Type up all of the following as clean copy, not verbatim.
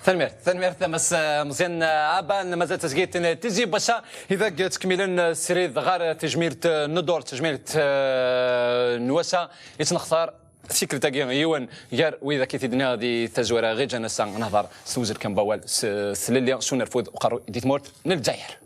ثانمير ثمس مزيان عبان مازال تسقيت تجي باشا اذا تكملن السريد غار تجميل ندور تجميل نواسا يتنختار فكرة تاعي يوان غير واذا كيتدنا هذه تزويره غير جانا نهضر سوزر كان بوال سليليا شو نرفض وقروا ديت مورت للجزائر.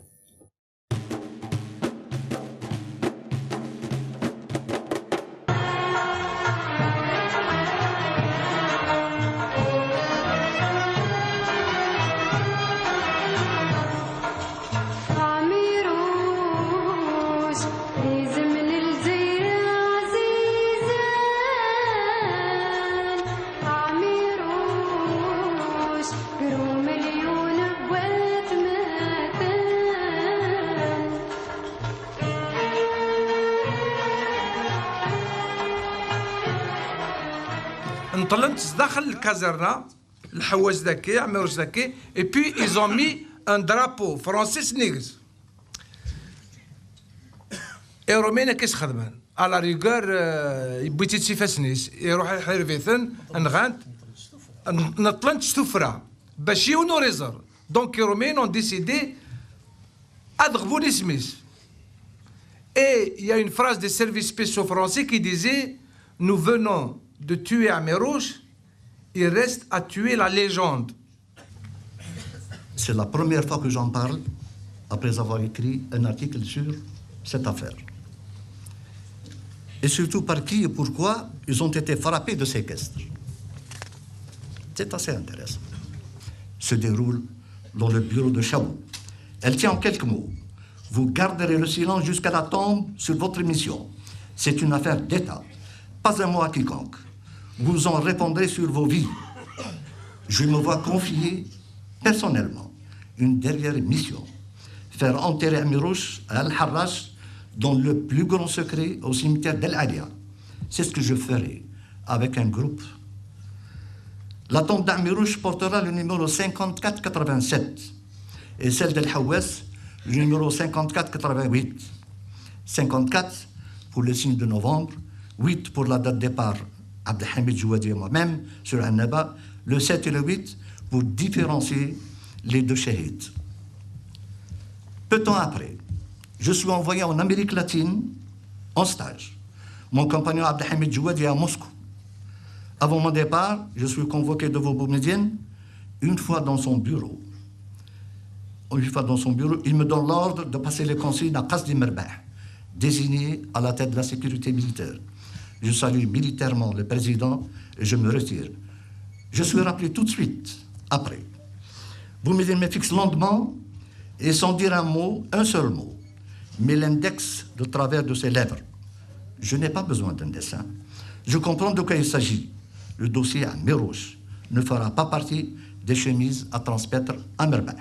انطلقت داخل الكازرنا الحواج ذاكي عمروش ذاكي اي بي ايزون مي ان درابو فرونسي سنيغز اي رومينا كيس خدمان على ريغور بغيتي تسيفاسنيس يروح يحرفيثن نغانت نطلنت شتوفرا باش يونو ريزر دونك رومين اون ديسيدي ادغبو لي سميس اي il y a une phrase des services spéciaux français qui disait nous venons de tuer Amérouche, il reste à tuer la légende. C'est la première fois que j'en parle après avoir écrit un article sur cette affaire. Et surtout par qui et pourquoi ils ont été frappés de séquestre. C'est assez intéressant. Se déroule dans le bureau de Chabot. Elle tient en quelques mots. Vous garderez le silence jusqu'à la tombe sur votre mission. C'est une affaire d'État. Pas un mot à quiconque. Vous en répondrez sur vos vies. Je me vois confier personnellement une dernière mission. Faire enterrer Amirouche à Al-Harrach dans le plus grand secret au cimetière d'El Alia. C'est ce que je ferai avec un groupe. La tombe d'Amirouche portera le numéro 5487 et celle d'El Haouess le numéro 5488. 54 pour le signe de novembre, 8 pour la date de départ, Abdelhamid Jouadi et moi-même, sur Annaba, le 7 et le 8 pour différencier les deux shahids. Peu de temps après, je suis envoyé en Amérique latine en stage. Mon compagnon Abdelhamid Jouadi est à Moscou. Avant mon départ, je suis convoqué devant Boumedienne une fois dans son bureau. Il me donne l'ordre de passer les consignes à Qasdi Merbah, désigné à la tête de la sécurité militaire. Je salue militairement le président et je me retire. Je suis rappelé tout de suite après. Boumedienne me fixe longuement et sans dire un mot, un seul mot, met l'index de travers de ses lèvres. Je n'ai pas besoin d'un dessin. Je comprends de quoi il s'agit. Le dossier à Mérouche ne fera pas partie des chemises à transmettre à Merbah.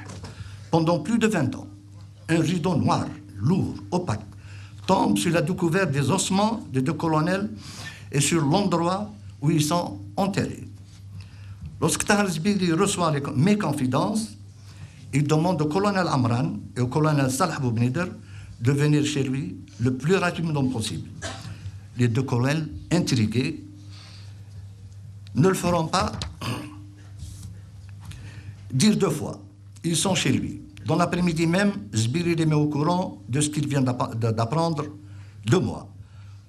Pendant plus de 20 ans, un rideau noir, lourd, opaque, tombe sur la découverte des ossements des deux colonels et sur l'endroit où ils sont enterrés. Lorsque Tahar Zbiri reçoit mes confidences, il demande au colonel Amran et au colonel Salah Boubnider de venir chez lui le plus rapidement possible. Les deux colonels, intrigués, ne le feront pas dire deux fois. Ils sont chez lui. Dans l'après-midi même, Zbiri les met au courant de ce qu'il vient d'apprendre de moi.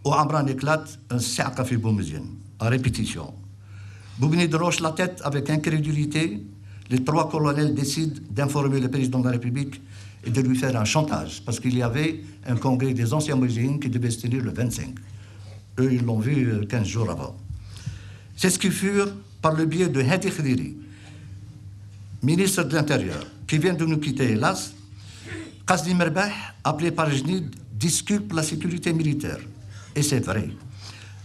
Où Amran éclate un Sa'kafi Boumedienne, à répétition. Boubnider hoche la tête avec incrédulité. Les trois colonels décident d'informer le président de la République et de lui faire un chantage, parce qu'il y avait un congrès des anciens musulmans qui devait se tenir le 25. Eux, ils l'ont vu 15 jours avant. C'est ce qu'ils furent par le biais de Hadi Khidiri, ministre de l'Intérieur, qui vient de nous quitter, hélas. Qasdi Merbah, appelé par Jnid, disculpe la sécurité militaire. Et c'est vrai.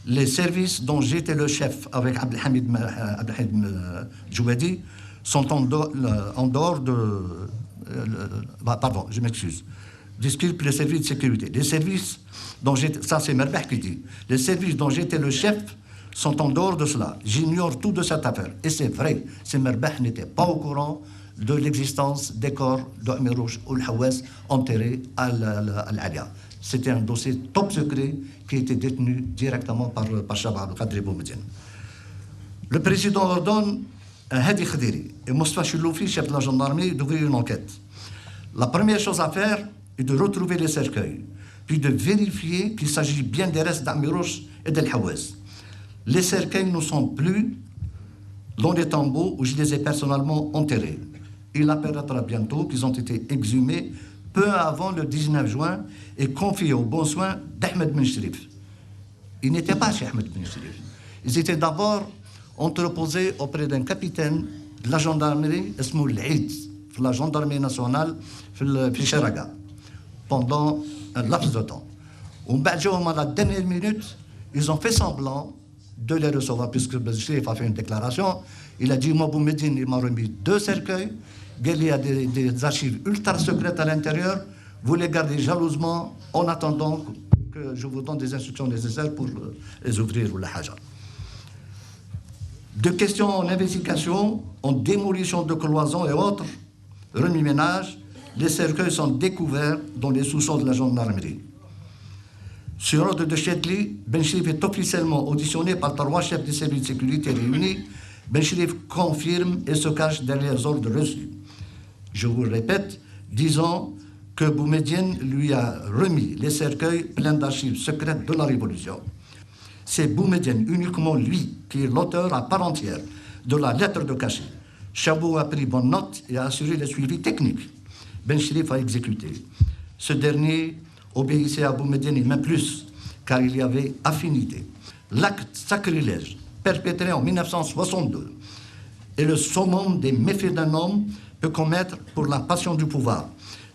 Les services dont j'étais le chef avec Abdelhamid Jouadi sont en dehors de... pardon, je m'excuse. Disculpe les services de sécurité. Les services dont j'étais... Ça, c'est Merbah qui dit. Les services dont j'étais le chef sont en dehors de cela. J'ignore tout de cette affaire. Et c'est vrai. Ces Merbah n'étaient pas au courant de l'existence des corps d'Amirouche ou Al-Haouess enterrés à Al-Alia. C'était un dossier top secret qui était détenu directement par Chaba Al-Qadri Boumedienne. Le président ordonne Hadi Khadiri et Moustapha Chouloufi, chef de la gendarmerie, d'ouvrir une enquête. La première chose à faire est de retrouver les cercueils, puis de vérifier qu'il s'agit bien des restes d'Amirouche et d'El Hawaz. Les cercueils ne sont plus dans les tombeaux où je les ai personnellement enterrés. Il apparaîtra bientôt qu'ils ont été exhumés peu avant le 19 juin et confiés au bon soin d'Ahmed Ben Shrif. Ils n'étaient pas chez Ahmed Ben Shrif. Ils étaient d'abord entreposés auprès d'un capitaine de la gendarmerie, اسمه العيد, de la gendarmerie nationale, في Charaga, pendant un laps de temps. À la dernière minute, ils ont fait semblant de les recevoir, puisque Ben Shrif a fait une déclaration. Il a dit, moi, Boumediene, il m'a remis 2 cercueils. Il y a des archives ultra secrètes à l'intérieur. Vous les gardez jalousement en attendant que je vous donne des instructions nécessaires pour les ouvrir ou la haja. De questions en investigation, en démolition de cloisons et autres, remue-ménage, les cercueils sont découverts dans les sous-sols de la gendarmerie. Sur ordre de Chetli, Ben Shrif est officiellement auditionné par 3 chefs de service de sécurité réunis. Ben Shrif confirme et se cache derrière les ordres reçus. Je vous le répète, disons que Boumediene lui a remis les cercueils pleins d'archives secrètes de la Révolution. C'est Boumediene, uniquement lui, qui est l'auteur à part entière de la lettre de cachet. Chabot a pris bonne note et a assuré le suivi technique. Ben Shrif a exécuté. Ce dernier obéissait à Boumediene et même plus, car il y avait affinité. L'acte sacrilège perpétré en 1962 est le summum des méfaits d'un homme peut commettre pour la passion du pouvoir.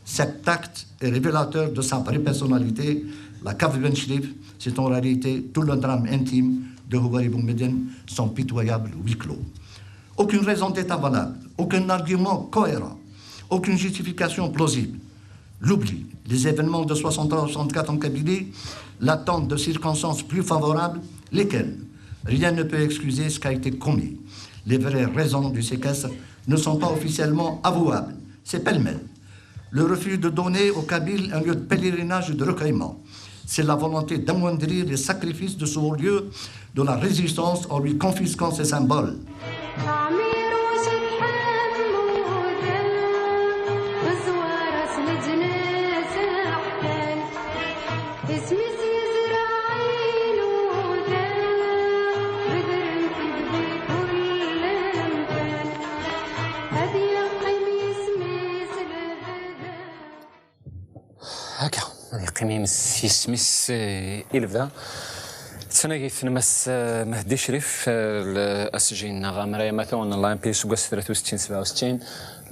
Cet acte est révélateur de sa vraie personnalité. La cave Ben Shrif, c'est en réalité tout le drame intime de Houari Boumediene, son pitoyable huis clos. Aucune raison d'état valable, aucun argument cohérent, aucune justification plausible. L'oubli, les événements de 63-64 en Kabylie, l'attente de circonstances plus favorables, lesquelles rien ne peut excuser ce qui a été commis. Les vraies raisons du séquestre ne sont pas officiellement avouables. C'est pêle-mêle. Le refus de donner aux Kabyles un lieu de pèlerinage et de recueillement. C'est la volonté d'amoindrir les sacrifices de ce haut lieu de la résistance en lui confisquant ses symboles. هكا قيمي يسمس إلفا تناقيت نمس مهدي شريف السجين غامرة مثلا الله يمبيس وقاس 63 67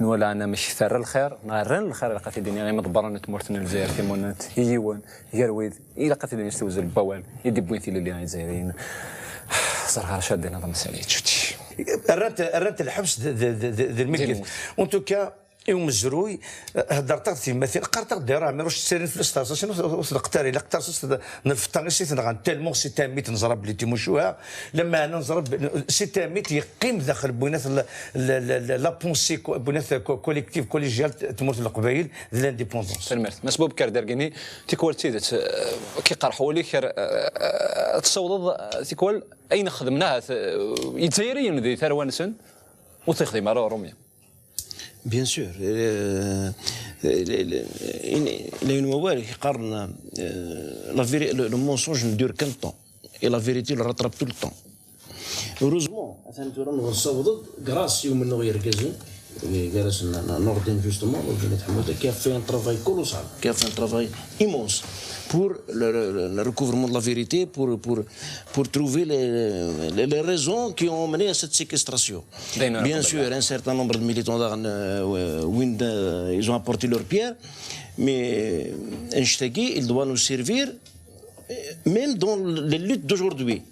نولا أنا مش ثر الخير نارن الخير لقات الدنيا غير مضبرة تمورتنا الجزائر في مونات هيوان يرويد إلى قات الدنيا يستوز البوان يدي بوينتي اللي الجزائريين صراحة شادين هذا مسألة شفتي الرات الحبس ذا المكت وان توكا يوم الزروي هدرت في مثل قرطق ديرها ما واش تسيرين في الستاس شنو قتاري لا قتار نفطن سي تنغان تالمون سي تاميت نزرب لي تيموشوها لما انا نزرب سي تاميت يقيم داخل بنات لا بونسي بنات كوليكتيف كوليجيال تموت القبائل لانديبوندونس تلمرت مسبوب كاردرغني تيكوال تيدت كي قرحوا لي خير تصوض تيكوال اين خدمناها يتسيرين ذي ثروانسن وتخدم على روميا Bien sûr. Il y a une mauvaise qui parle le mensonge ne dure qu'un temps et la vérité le rattrape tout le temps. Heureusement, grâce au Menoir Gazou, justement, qui a fait un travail colossal, qui a fait un travail immense pour le recouvrement de la vérité, pour trouver les raisons qui ont mené à cette séquestration. Bien sûr, un certain nombre de militants d'Arn-Wind, ils ont apporté leur pierre, mais Enchtagui, il doit nous servir, même dans les luttes d'aujourd'hui.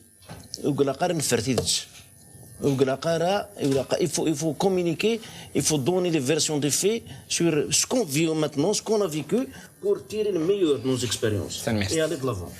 Il faut communiquer, il faut donner les versions des faits sur ce qu'on vit maintenant, ce qu'on a vécu, pour tirer le meilleur de nos expériences et aller de l'avant.